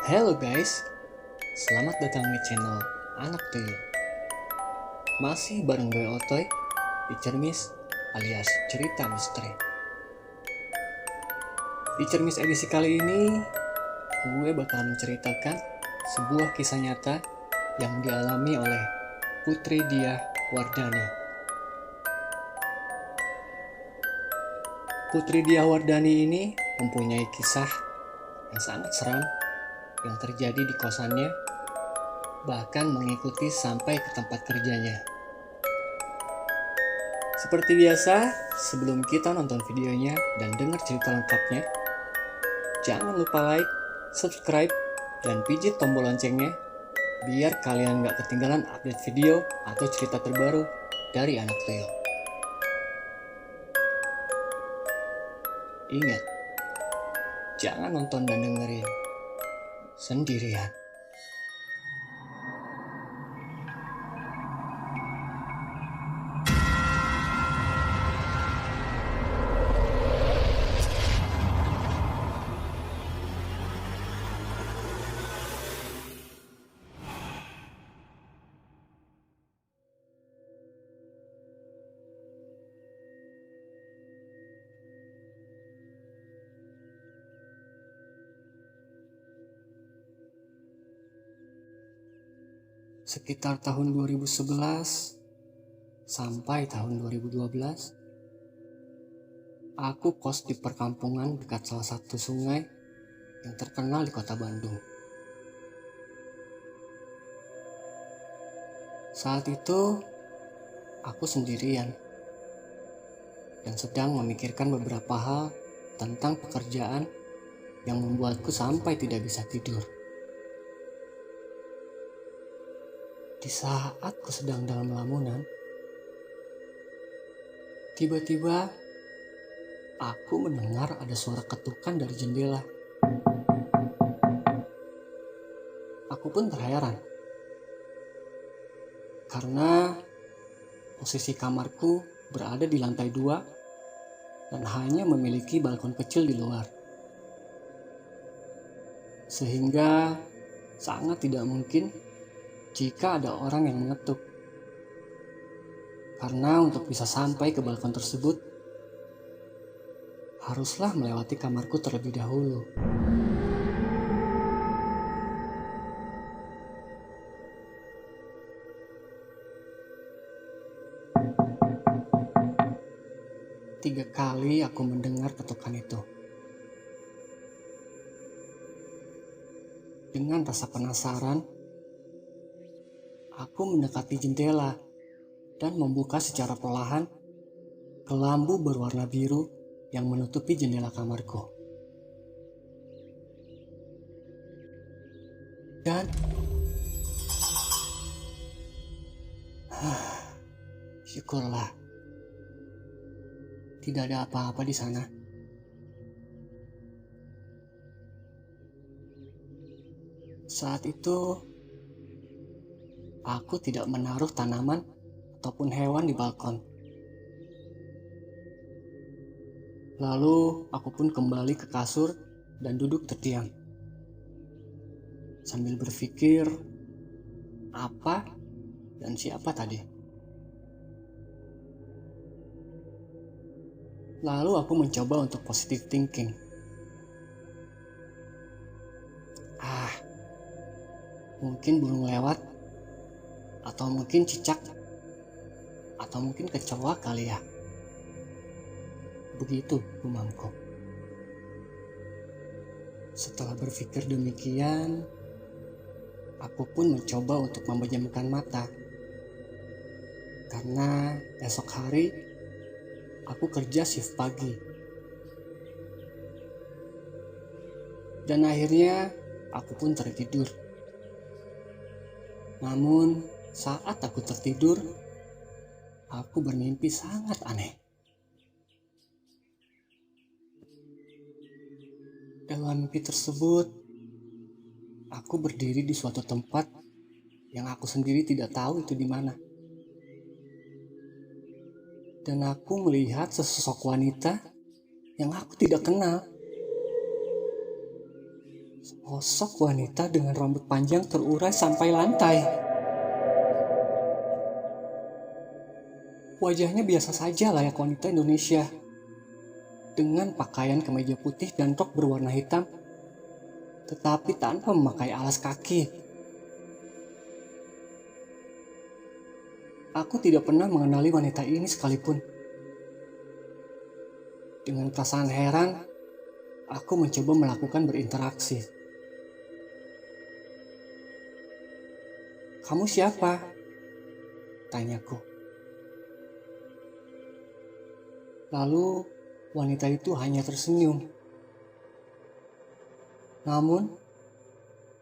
Halo guys, selamat datang di channel Anak Tuyul. Masih bareng gue Otoy di Cermis alias Cerita Misteri. Di Cermis edisi kali ini, gue bakal menceritakan sebuah kisah nyata yang dialami oleh Putri Diah Wardani. Putri Diah Wardani ini mempunyai kisah yang sangat seram yang terjadi di kosannya, bahkan mengikuti sampai ke tempat kerjanya. Seperti biasa, sebelum kita nonton videonya dan dengar cerita lengkapnya, jangan lupa like, subscribe, dan pijit tombol loncengnya biar kalian gak ketinggalan update video atau cerita terbaru dari Anak Tuyul. Ingat, jangan nonton dan dengerin sendirian. Sekitar tahun 2011 sampai tahun 2012, aku kos di perkampungan dekat salah satu sungai yang terkenal di kota Bandung. Saat itu, aku sendirian dan sedang memikirkan beberapa hal tentang pekerjaan yang membuatku sampai tidak bisa tidur. Di saat aku sedang dalam lamunan, tiba-tiba aku mendengar ada suara ketukan dari jendela. Aku pun terheran karena posisi kamarku berada di lantai 2 dan hanya memiliki balkon kecil di luar. Sehingga sangat tidak mungkin jika ada orang yang mengetuk. Karena untuk bisa sampai ke balkon tersebut, haruslah melewati kamarku terlebih dahulu. Tiga kali aku mendengar ketukan itu. Dengan rasa penasaran, aku mendekati jendela dan membuka secara perlahan kelambu berwarna biru yang menutupi jendela kamarku. Dan syukurlah, tidak ada apa-apa di sana. Saat itu, aku tidak menaruh tanaman ataupun hewan di balkon. Lalu aku pun kembali ke kasur dan duduk terdiam. Sambil berpikir, apa dan siapa tadi? Lalu aku mencoba untuk positive thinking. Mungkin burung lewat, atau mungkin cicak, atau mungkin kecoa kali ya. Begitu gumamku. Setelah berpikir demikian, aku pun mencoba untuk memejamkan mata. Karena esok hari, aku kerja shift pagi. Dan akhirnya, aku pun tertidur. Namun, saat aku tertidur, aku bermimpi sangat aneh. Dalam mimpi tersebut, aku berdiri di suatu tempat yang aku sendiri tidak tahu itu di mana. Dan aku melihat sesosok wanita yang aku tidak kenal. Sosok wanita dengan rambut panjang terurai sampai lantai. Wajahnya biasa saja layak wanita Indonesia, dengan pakaian kemeja putih dan rok berwarna hitam, tetapi tanpa memakai alas kaki. Aku tidak pernah mengenali wanita ini sekalipun. Dengan perasaan heran, aku mencoba melakukan berinteraksi. "Kamu siapa?" tanyaku. Lalu wanita itu hanya tersenyum. Namun,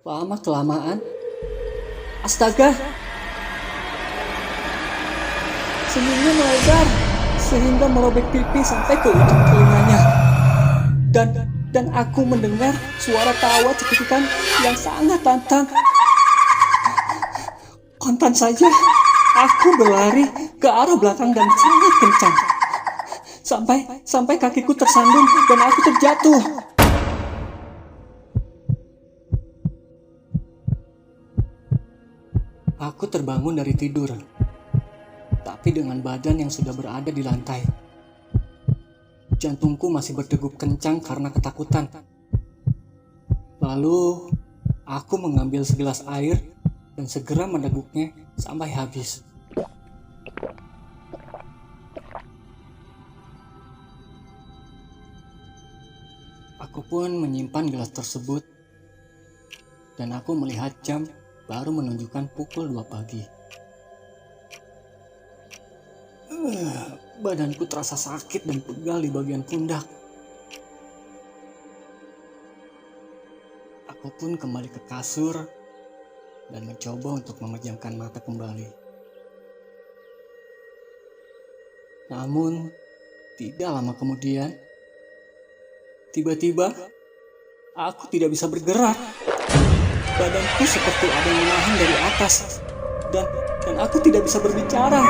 lama-kelamaan, astaga! Senyumnya melebar sehingga merobek pipi sampai ke ujung telinganya. Dan aku mendengar suara tawa cekikikan yang sangat lantang. Kontan saja, aku berlari ke arah belakang dan sangat kencang. Sampai kakiku tersandung dan aku terjatuh. Aku terbangun dari tidur, tapi dengan badan yang sudah berada di lantai. Jantungku masih berdegup kencang karena ketakutan. Lalu, aku mengambil segelas air dan segera meneguknya sampai habis. Aku pun menyimpan gelas tersebut, dan aku melihat jam baru menunjukkan pukul 2 pagi. Badanku terasa sakit dan pegal di bagian pundak. Aku pun kembali ke kasur dan mencoba untuk memejamkan mata kembali. Namun, tidak lama kemudian, tiba-tiba aku tidak bisa bergerak. Badanku seperti ada yang menahan dari atas, dan aku tidak bisa berbicara.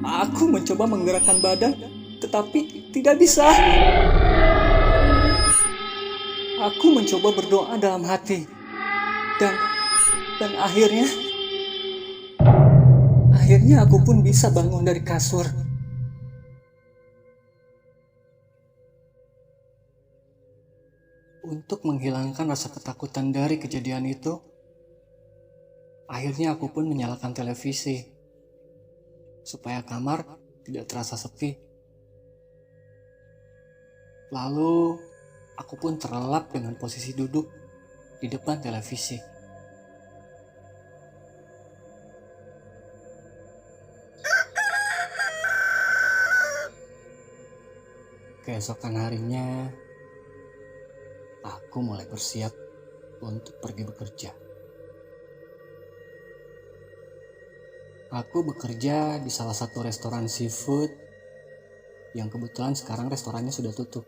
Aku mencoba menggerakkan badan, tetapi tidak bisa. Aku mencoba berdoa dalam hati, dan akhirnya aku pun bisa bangun dari kasur. Untuk menghilangkan rasa ketakutan dari kejadian itu, akhirnya aku pun menyalakan televisi supaya kamar tidak terasa sepi. Lalu, aku pun terlelap dengan posisi duduk di depan televisi. Keesokan harinya, aku mulai bersiap untuk pergi bekerja. Aku bekerja di salah satu restoran seafood yang kebetulan sekarang restorannya sudah tutup,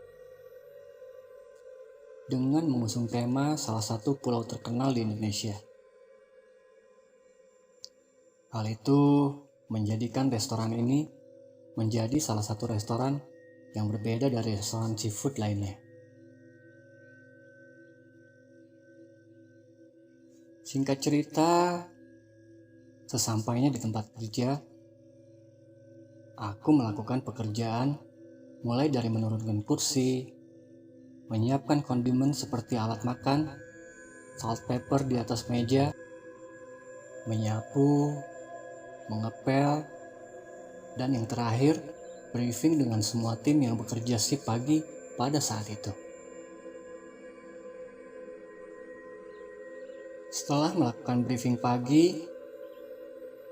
dengan mengusung tema salah satu pulau terkenal di Indonesia. Hal itu menjadikan restoran ini menjadi salah satu restoran yang berbeda dari restoran seafood lainnya. Singkat cerita, sesampainya di tempat kerja, aku melakukan pekerjaan mulai dari menurunkan kursi, menyiapkan kondimen seperti alat makan, salt pepper di atas meja, menyapu, mengepel, dan yang terakhir, briefing dengan semua tim yang bekerja shift pagi pada saat itu. Setelah melakukan briefing pagi,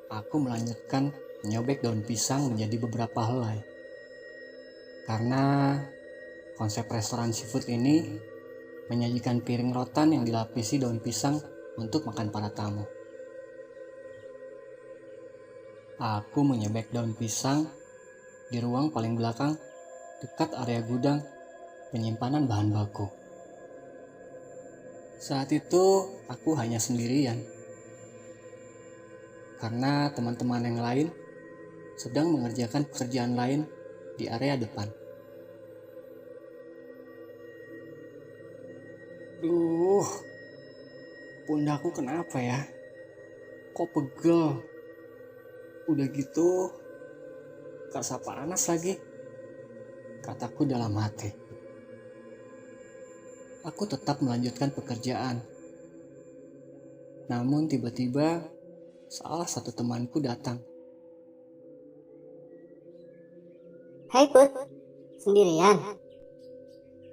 aku melanjutkan menyobek daun pisang menjadi beberapa helai. Karena konsep restoran seafood ini menyajikan piring rotan yang dilapisi daun pisang untuk makan para tamu. Aku menyobek daun pisang di ruang paling belakang dekat area gudang penyimpanan bahan baku. Saat itu aku hanya sendirian, karena teman-teman yang lain sedang mengerjakan pekerjaan lain di area depan. Aduh, pundakku kenapa ya? Kok pegel? Udah gitu, kerasa panas lagi. Kataku dalam hati. Aku tetap melanjutkan pekerjaan. Namun tiba-tiba, salah satu temanku datang. Hai Put, sendirian?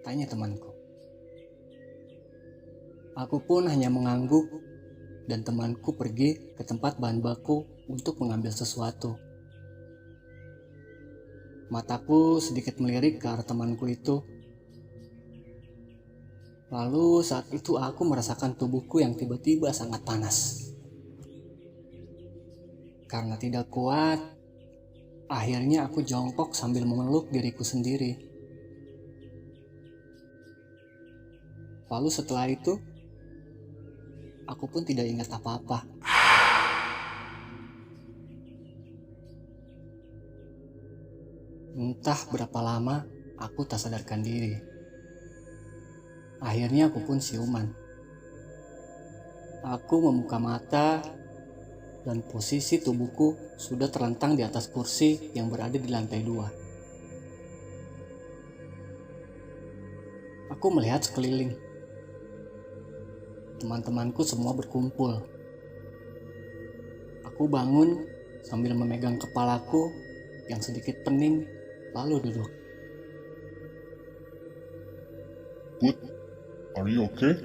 Tanya temanku. Aku pun hanya mengangguk dan temanku pergi ke tempat bahan baku untuk mengambil sesuatu. Mataku sedikit melirik ke arah temanku itu. Lalu saat itu aku merasakan tubuhku yang tiba-tiba sangat panas. Karena tidak kuat, akhirnya aku jongkok sambil memeluk diriku sendiri. Lalu setelah itu, aku pun tidak ingat apa-apa. Entah berapa lama aku tak sadarkan diri. Akhirnya aku pun siuman. Aku membuka mata dan posisi tubuhku sudah terlentang di atas kursi yang berada di lantai 2. Aku melihat sekeliling. Teman-temanku semua berkumpul. Aku bangun sambil memegang kepalaku yang sedikit pening, lalu duduk. Put, are you okay?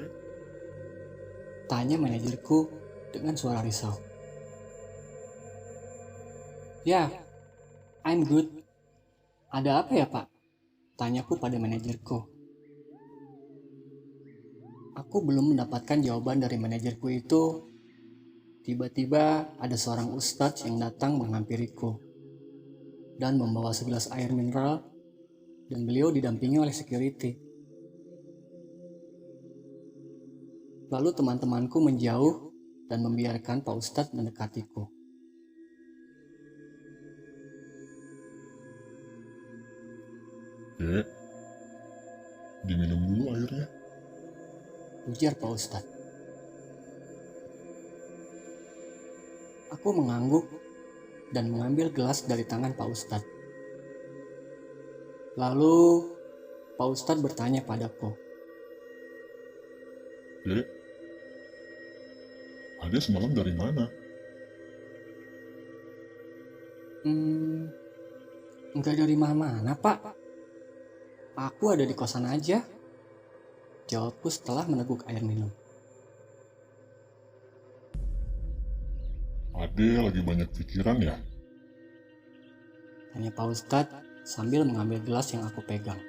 Tanya manajerku dengan suara risau. Ya, I'm good. Ada apa ya, Pak? Tanyaku pada manajerku. Aku belum mendapatkan jawaban dari manajerku itu. Tiba-tiba ada seorang ustadz yang datang menghampiriku dan membawa segelas air mineral, dan beliau didampingi oleh security. Lalu teman-temanku menjauh dan membiarkan Pak Ustadz mendekatiku. Dek, diminum dulu airnya. Ujar Pak Ustadz. Aku mengangguk dan mengambil gelas dari tangan Pak Ustadz. Lalu Pak Ustadz bertanya padaku. Dek, Ade semalam dari mana? Enggak dari mana-mana, Pak. Aku ada di kosan aja. Jawabku setelah meneguk air minum. Ade lagi banyak pikiran ya? Tanya Pak Ustadz sambil mengambil gelas yang aku pegang.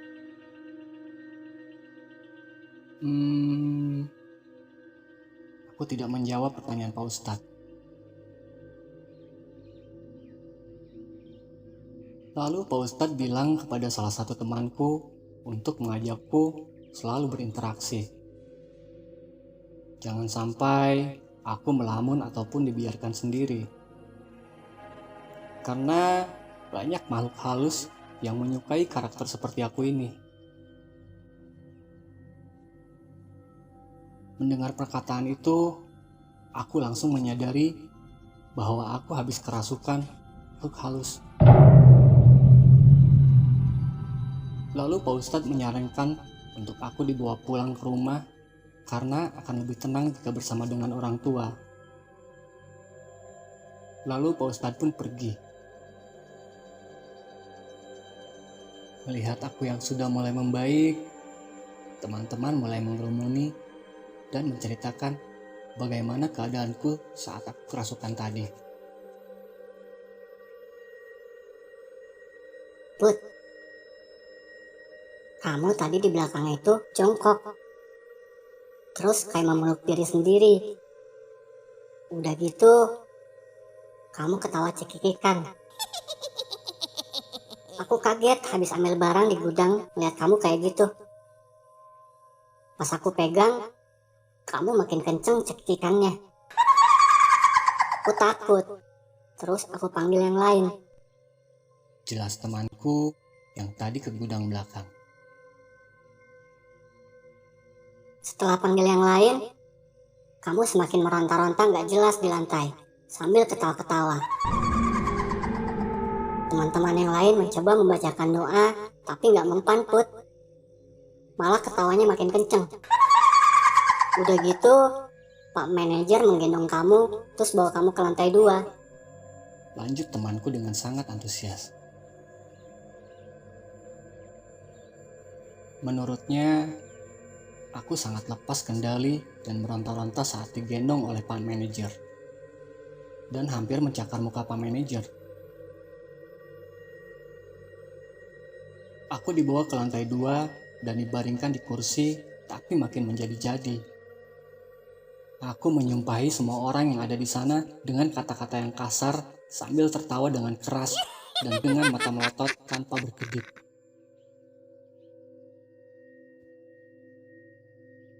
Aku tidak menjawab pertanyaan Pak Ustadz. Lalu Pak Ustadz bilang kepada salah satu temanku untuk mengajakku selalu berinteraksi. Jangan sampai aku melamun ataupun dibiarkan sendiri. Karena banyak makhluk halus yang menyukai karakter seperti aku ini. Mendengar perkataan itu, aku langsung menyadari bahwa aku habis kerasukan makhluk halus. Lalu Pak Ustadz menyarankan untuk aku dibawa pulang ke rumah karena akan lebih tenang jika bersama dengan orang tua. Lalu Pak Ustadz pun pergi. Melihat aku yang sudah mulai membaik, teman-teman mulai mengerumuni dan menceritakan bagaimana keadaanku saat aku kerasukan tadi. Put, kamu tadi di belakang itu jongkok. Terus kayak memeluk diri sendiri. Udah gitu, kamu ketawa cekikikan. Aku kaget habis ambil barang di gudang lihat kamu kayak gitu. Pas aku pegang, kamu makin kenceng cekikikannya. Aku takut. Terus aku panggil yang lain. Jelas temanku yang tadi ke gudang belakang. Setelah panggil yang lain, kamu semakin meronta-ronta gak jelas di lantai, sambil ketawa-ketawa. Teman-teman yang lain mencoba membacakan doa, tapi gak mempan, Put. Malah ketawanya makin kenceng. Udah gitu, Pak Manajer menggendong kamu, terus bawa kamu ke lantai 2. Lanjut temanku dengan sangat antusias. Menurutnya, aku sangat lepas kendali dan meronta-ronta saat digendong oleh Pak Manajer. Dan hampir mencakar muka Pak Manajer. Aku dibawa ke lantai 2 dan dibaringkan di kursi, tapi makin menjadi-jadi. Aku menyumpahi semua orang yang ada di sana dengan kata-kata yang kasar sambil tertawa dengan keras dan dengan mata melotot tanpa berkedip.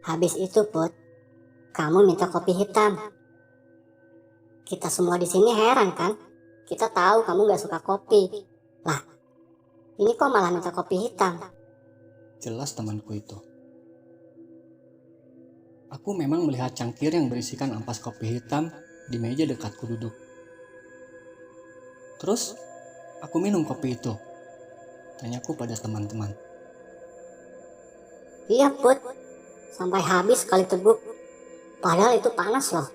Habis itu, Put, kamu minta kopi hitam. Kita semua di sini heran kan? Kita tahu kamu gak suka kopi. Lah, ini kok malah minta kopi hitam? Jelas temanku itu. Aku memang melihat cangkir yang berisikan ampas kopi hitam di meja dekatku duduk. Terus, aku minum kopi itu. Tanyaku pada teman-teman. Iya, Put. Sampai habis sekali teguk. Padahal itu panas loh.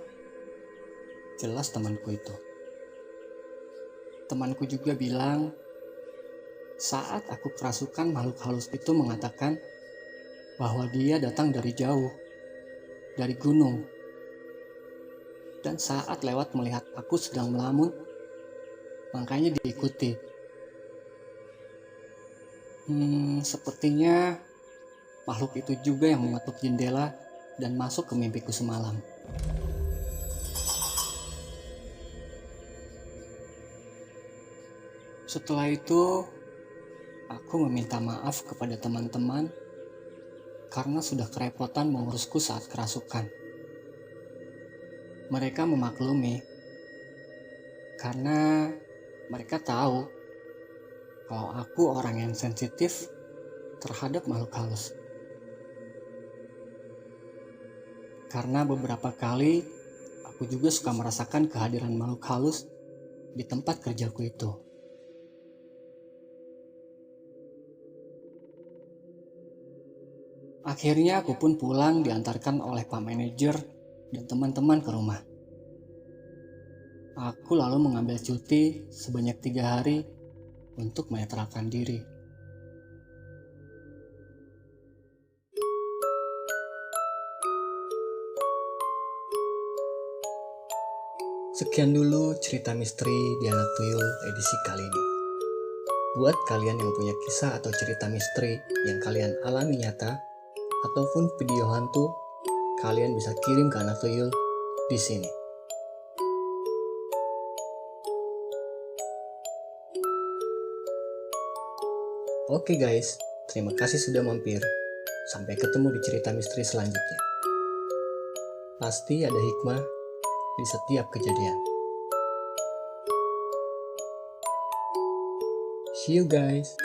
Jelas temanku itu. Temanku juga bilang, saat aku kerasukan makhluk halus itu mengatakan bahwa dia datang dari jauh, dari gunung. Dan saat lewat melihat aku sedang melamun, makanya diikuti. Sepertinya makhluk itu juga yang mengetuk jendela dan masuk ke mimpiku semalam. Setelah itu, aku meminta maaf kepada teman-teman karena sudah kerepotan mengurusku saat kerasukan. Mereka memaklumi karena mereka tahu kalau aku orang yang sensitif terhadap makhluk halus. Karena beberapa kali aku juga suka merasakan kehadiran makhluk halus di tempat kerjaku itu. Akhirnya aku pun pulang diantarkan oleh Pak Manajer dan teman-teman ke rumah. Aku lalu mengambil cuti sebanyak 3 hari untuk menetralkan diri. Sekian dulu cerita misteri di Anak Tuyul edisi kali ini. Buat kalian yang punya kisah atau cerita misteri yang kalian alami nyata, ataupun video hantu, kalian bisa kirim ke Anak Tuyul di sini. Oke guys, terima kasih sudah mampir. Sampai ketemu di cerita misteri selanjutnya. Pasti ada hikmah di setiap kejadian. See you guys.